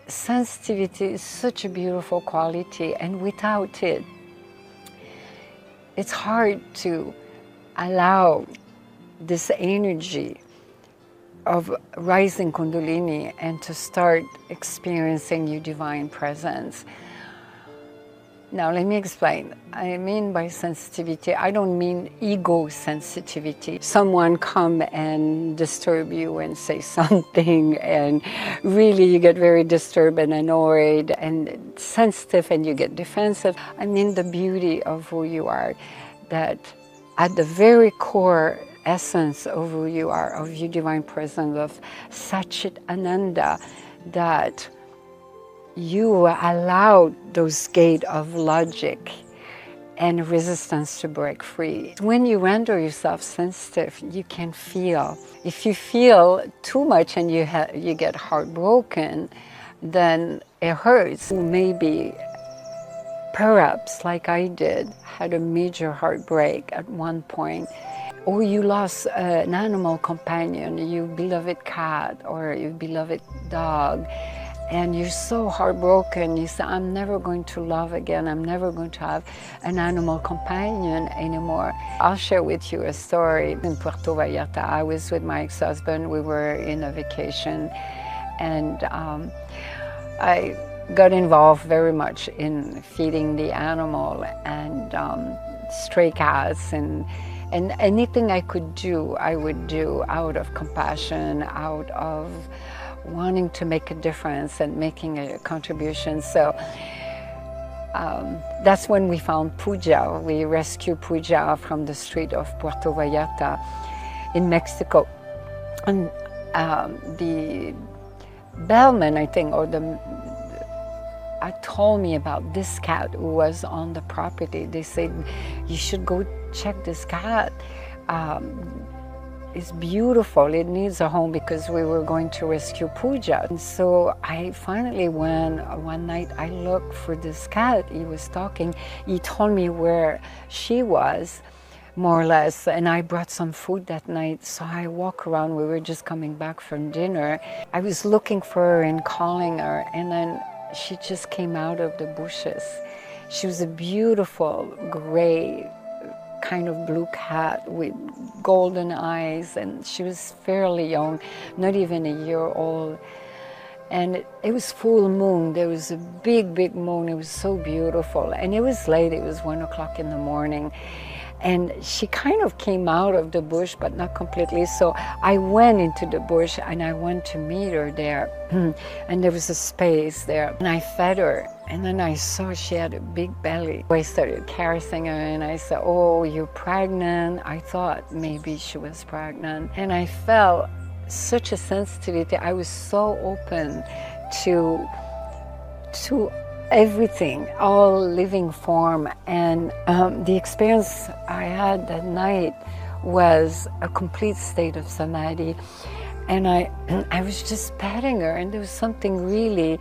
sensitivity is such a beautiful quality, and without it, it's hard to allow this energy of rising Kundalini and to start experiencing your divine presence. Now let me explain. I mean by sensitivity, I don't mean ego sensitivity. Someone come and disturb you and say something and really you get very disturbed and annoyed and sensitive and you get defensive. I mean the beauty of who you are, that at the very core essence of who you are, of your divine presence, of Satchit Ananda, that you allow those gates of logic and resistance to break free. When you render yourself sensitive, you can feel. If you feel too much and you get heartbroken, then it hurts. Maybe, perhaps, like I did, had a major heartbreak at one point, or you lost an animal companion, your beloved cat or your beloved dog, and you're so heartbroken, you say, I'm never going to love again, I'm never going to have an animal companion anymore. I'll share with you a story. In Puerto Vallarta, I was with my ex-husband, we were in a vacation, and I got involved very much in feeding the animal and stray cats, and anything I could do, I would do out of compassion, out of wanting to make a difference and making a contribution. So that's when we found Puja. We rescued Puja from the street of Puerto Vallarta in Mexico. And the bellman, I think, or told me about this cat who was on the property. They said, you should go check this cat. It's beautiful, it needs a home, because we were going to rescue Puja. And so I finally went one night, I looked for this cat. He was talking, he told me where she was, more or less, and I brought some food that night. So I walked around, we were just coming back from dinner. I was looking for her and calling her, and then she just came out of the bushes. She was a beautiful gray, kind of blue cat with golden eyes, and she was fairly young, not even a year old. And it was full moon, there was a big moon, it was so beautiful. And it was late, it was 1 o'clock in the morning. And she kind of came out of the bush, but not completely. So I went into the bush and I went to meet her there. And there was a space there. And I fed her. And then I saw she had a big belly. I started caressing her and I said, oh, you're pregnant. I thought maybe she was pregnant. And I felt such a sensitivity. I was so open to everything, all living form. And the experience I had that night was a complete state of Samadhi. And I was just petting her, and there was something really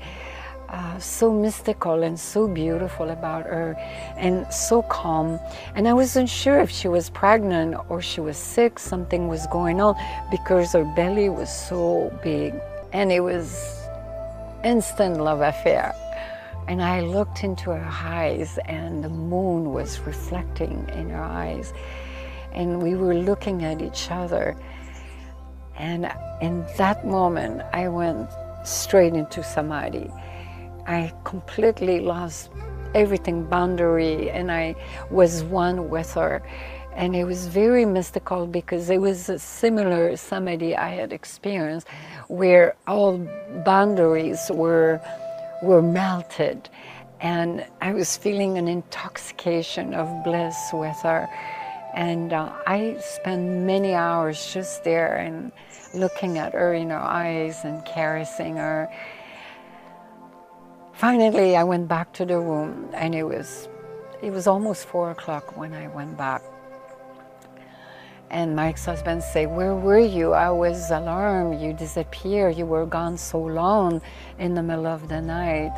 so mystical and so beautiful about her, and so calm. And I wasn't sure if she was pregnant or she was sick, something was going on, because her belly was so big. And it was instant love affair. And I looked into her eyes, and the moon was reflecting in her eyes. And we were looking at each other. And in that moment, I went straight into Samadhi. I completely lost everything, boundary, and I was one with her. And it was very mystical, because it was a similar Samadhi I had experienced, where all boundaries were melted, and I was feeling an intoxication of bliss with her. And I spent many hours just there and looking at her in her eyes and caressing her. Finally, I went back to the room, and it was almost 4 o'clock when I went back. And my ex-husband said, where were you? I was alarmed, you disappeared, you were gone so long in the middle of the night.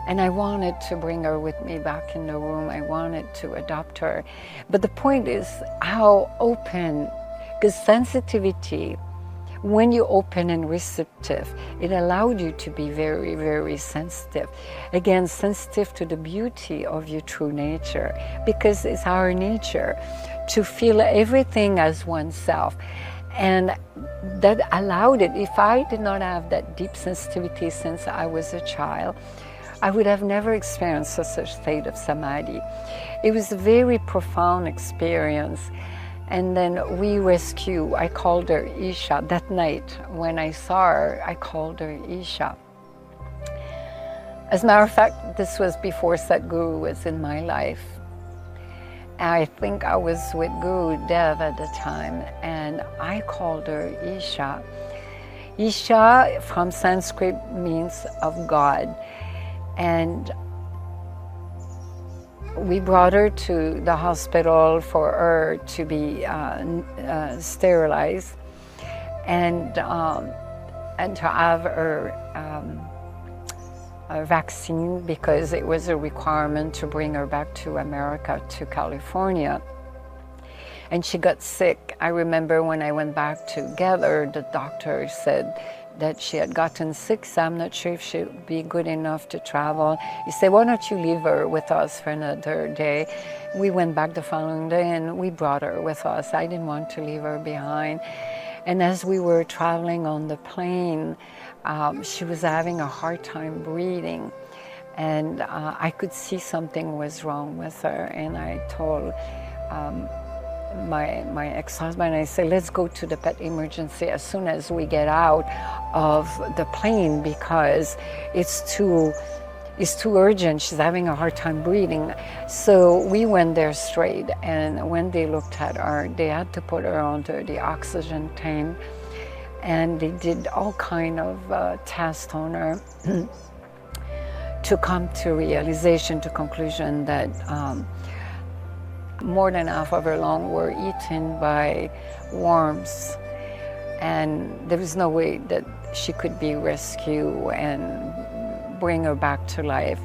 And I wanted to bring her with me back in the room, I wanted to adopt her. But the point is how open, because sensitivity, when you open and receptive, it allowed you to be very, very sensitive. Again, sensitive to the beauty of your true nature, because it's our nature to feel everything as oneself. And that allowed it. If I did not have that deep sensitivity since I was a child, I would have never experienced such a state of samadhi. It was a very profound experience. And then I called her Isha. That night when I saw her, I called her Isha. As a matter of fact, this was before Sadhguru was in my life. I think I was with Guru Dev at the time, and I called her Isha. Isha from Sanskrit means of God. And we brought her to the hospital for her to be sterilized and to have her vaccine, because it was a requirement to bring her back to America, to California. And she got sick. I remember when I went back to get her, the doctor said that she had gotten sick, so I'm not sure if she would be good enough to travel. He said, why don't you leave her with us for another day? We went back the following day and we brought her with us. I didn't want to leave her behind. And as we were traveling on the plane, she was having a hard time breathing. And I could see something was wrong with her. And I told my ex-husband, I said, let's go to the pet emergency as soon as we get out of the plane, because it's too urgent. She's having a hard time breathing. So we went there straight, and when they looked at her, they had to put her onto the oxygen tank, and they did all kind of tests on her to come to realization, to conclusion that more than half of her lungs were eaten by worms, and there was no way that she could be rescued and bring her back to life.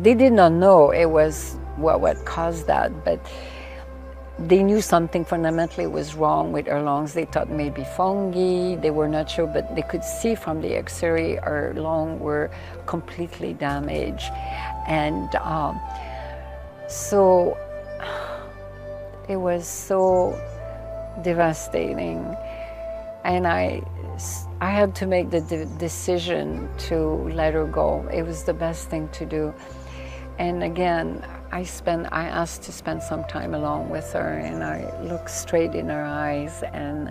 They did not know it was what caused that, but they knew something fundamentally was wrong with her lungs. They thought maybe fungi, they were not sure, but they could see from the X-ray her lungs were completely damaged. And so it was so devastating, and I had to make the decision to let her go. It was the best thing to do. And again, I asked to spend some time alone with her, and I looked straight in her eyes, and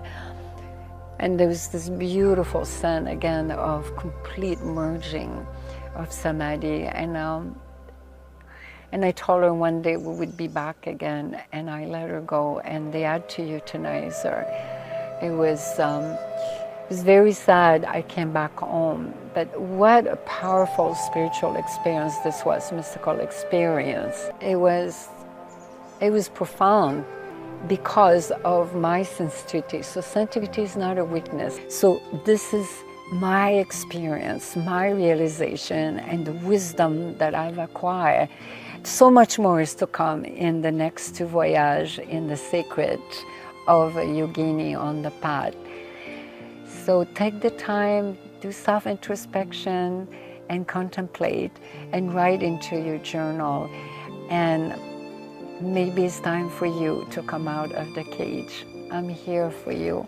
there was this beautiful sense again of complete merging of samadhi. And I told her one day we would be back again, and I let her go, and they had to euthanize her. It was very sad. I came back home, but what a powerful spiritual experience this was, mystical experience. It was profound because of my sensitivity. So sensitivity is not a weakness. So this is my experience, my realization, and the wisdom that I've acquired. So much more is to come in the next voyage in the secret of a yogini on the path. So take the time, do self-introspection and contemplate and write into your journal. And maybe it's time for you to come out of the cage. I'm here for you.